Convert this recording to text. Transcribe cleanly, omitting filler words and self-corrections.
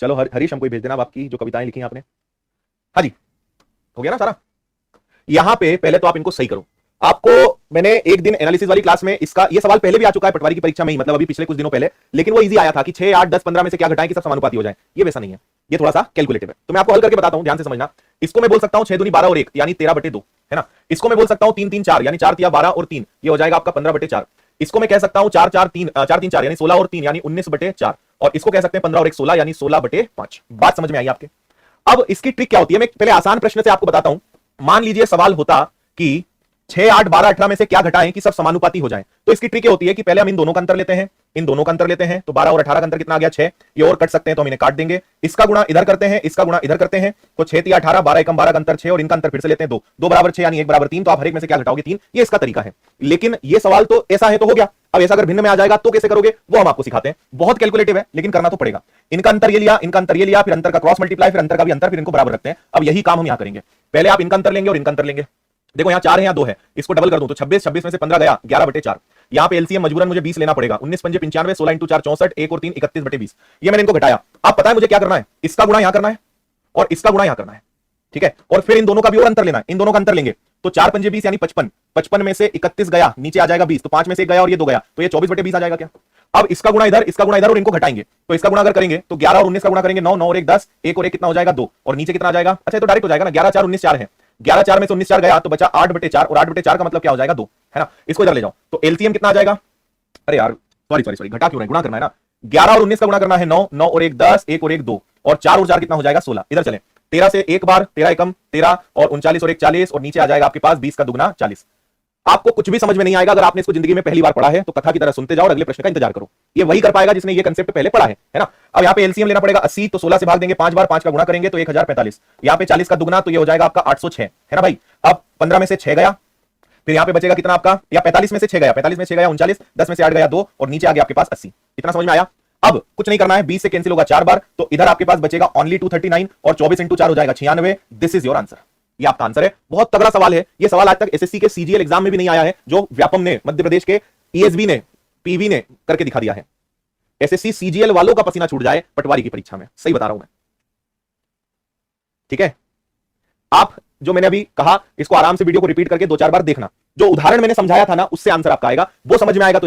चलो हरीश हमको भेज देना आपकी जो कविताएं लिखी हैं आपने। हाँ जी, हो गया ना सारा। यहां पे पहले तो आप इनको सही करो। आपको मैंने एक दिन एनालिसिस वाली क्लास में इसका ये सवाल पहले भी आ चुका है पटवारी की परीक्षा में ही, मतलब अभी पिछले कुछ दिनों पहले, लेकिन वो इजी आया था कि 6, 8, 10, 15 में से क्या घटाएं कि सब समानुपाती हो जाए। ये वैसा नहीं है, ये थोड़ा सा कैलकुलेटिव है। तो मैं आपको हल करके बताता हूं, ध्यान से समझना। इसको मैं बोल सकता हूं 6 दूनी 12 और 1 यानी 13/2, है ना। इसको मैं बोल सकता हूं 3, 3, 4 यानी 4 तिया 12 और 3, ये हो जाएगा आपका 15/4। इसको मैं कह सकता हूं 4, 4, 3, 4, 3, 4 यानी 16 और 3 यानी 19/4, और इसको कह सकते हैं 15 और 1 16 यानी 16/5। बात समझ में आई आपके। अब इसकी ट्रिक क्या होती है, मैं पहले आसान प्रश्न से आपको बताता हूं। मान लीजिए सवाल होता कि 6, 8, 12, 18 में से क्या घटाएं कि सब समानुपाती हो जाए। तो इसकी ट्रिक होती है कि पहले हम इन दोनों का अंतर लेते हैं, इन दोनों का अंतर लेते हैं, तो 12 और 18 का अंतर कितना आ गया 6, ये और कट सकते हैं तो हम इन्हें काट देंगे। इसका गुणा इधर करते हैं, इसका गुणा इधर करते हैं, तो 6 तिया 18, 12 एकम 12 का अंतर 6, और इनका अंतर फिर से लेते हैं 2, 2 बराबर 6 यानी 1 बराबर 3, तो आप हर एक में से क्या घटाओगे 3। ये इसका तरीका है। लेकिन ये सवाल तो ऐसा है तो हो गया। अब ऐसा अगर भिन्न में आ जाएगा तो कैसे करोगे वो हम आपको सिखाते हैं। बहुत कैलकुलेटिव है लेकिन करना तो पड़ेगा। इनका अंतर ये लिया, इनका अंतर ये लिया, फिर अंतर का क्रॉस मल्टीप्लाई, फिर अंतर का भी अंतर, फिर इनको बराबर रखते हैं। अब यही काम हम यहां करेंगे। पहले आप इनका अंतर लेंगे और इनका अंतर लेंगे। देखो यहाँ 4 है, यहाँ 2 है, इसको डबल कर दूं तो 26, 26 में से 15 गया 11/4। यहाँ पे एलसीएम मजबूरन मुझे 20 लेना पड़ेगा, 19 पंजे 95, 16 इंटू 4 64, 1 और 3 31/20। ये मैंने इनको घटाया। अब पता है मुझे क्या करना है, इसका गुणा यहां करना है और इसका गुणा यहां करना है, ठीक है। और फिर इन दोनों का भी और अंतर लेना है, इन दोनों का अंतर लेंगे तो 4 पंजे 20 यानी 55, 55 में से 31 गया, नीचे आ जाएगा 20, तो 5 में से 1 गया और ये 2 गया, तो ये 24/20 आ जाएगा क्या। अब इसका गुणा इधर, इसका गुणा इधर, और इनको घटाएंगे तो इसका गुणा अगर करेंगे तो 11 और 19 का गुणा करेंगे 9, 9 और 1 10, 1 और 1 कितना हो जाएगा 2, और नीचे कितना आ जाएगा, अच्छा ये तो डायरेक्ट हो जाएगा ना, 11 4 19 4 है, 11 4 में से 19 4 गया तो बचा 8/4, और 8/4 का मतलब क्या हो जाएगा 2, है ना। इसको इधर ले जाओ तो एलसीएम कितना आ जाएगा, अरे यार सॉरी घटा क्यों रहे, गुणा करना है ना। 11 और 19 का गुणा करना है 9, 9 और 1 10, 1 और 1 2, और 4 और 4 कितना हो जाएगा 16। इधर चले 13 से एक बार 13 एकम 13, और 39 और 1 40, और नीचे आ जाएगा आपके पास 20 का दुगना 40। आपको कुछ भी समझ में नहीं आएगा अगर आपने इसको जिंदगी में पहली बार पढ़ा है, तो कथा की तरह सुनते जाओ और अगले प्रश्न का इंतजार करो। ये वही कर पाएगा जिसने ये कंसेप्ट पहले पढ़ा है ना। अब यहाँ पे एलसीएम लेना पड़ेगा 80, तो 16 से भाग देंगे 5 बार, 5 का गुणा करेंगे तो 1045। यहाँ पे 40 का दुगना तो ये हो जाएगा आपका 806, है ना भाई। अब 15 में से 6 गया, फिर यहाँ पे बचेगा कितना आपका, या 45 में से 6 गया, 45 में 6 गया 39, 10 में से 8 गया 2, और नीचे आ गया आपके पास 80। इतना समझ में आया। अब कुछ नहीं करना है, 20 से कैंसिल होगा 4 बार, तो इधर आपके पास बचेगा ओनली 239, और 24 इंटू 4 हो जाएगा 96। दिस इज योर आंसर, ये आपका आंसर है। बहुत तगड़ा सवाल है ये सवाल, आज तक एसएससी के सीजीएल एग्जाम में भी नहीं आया है, जो व्यापम ने, मध्य प्रदेश के ईएसबी ने, पीवी ने करके दिखा दिया है। एसएससी सीजीएल वालों का पसीना छूट जाए पटवारी की परीक्षा में, सही बता रहा हूं मैं, ठीक है। आप जो मैंने अभी कहा इसको आराम से वीडियो को रिपीट करके 2-4 बार देखना, जो उदाहरण मैंने समझाया था ना उससे आंसर आपका आएगा, वो समझ में आएगा तो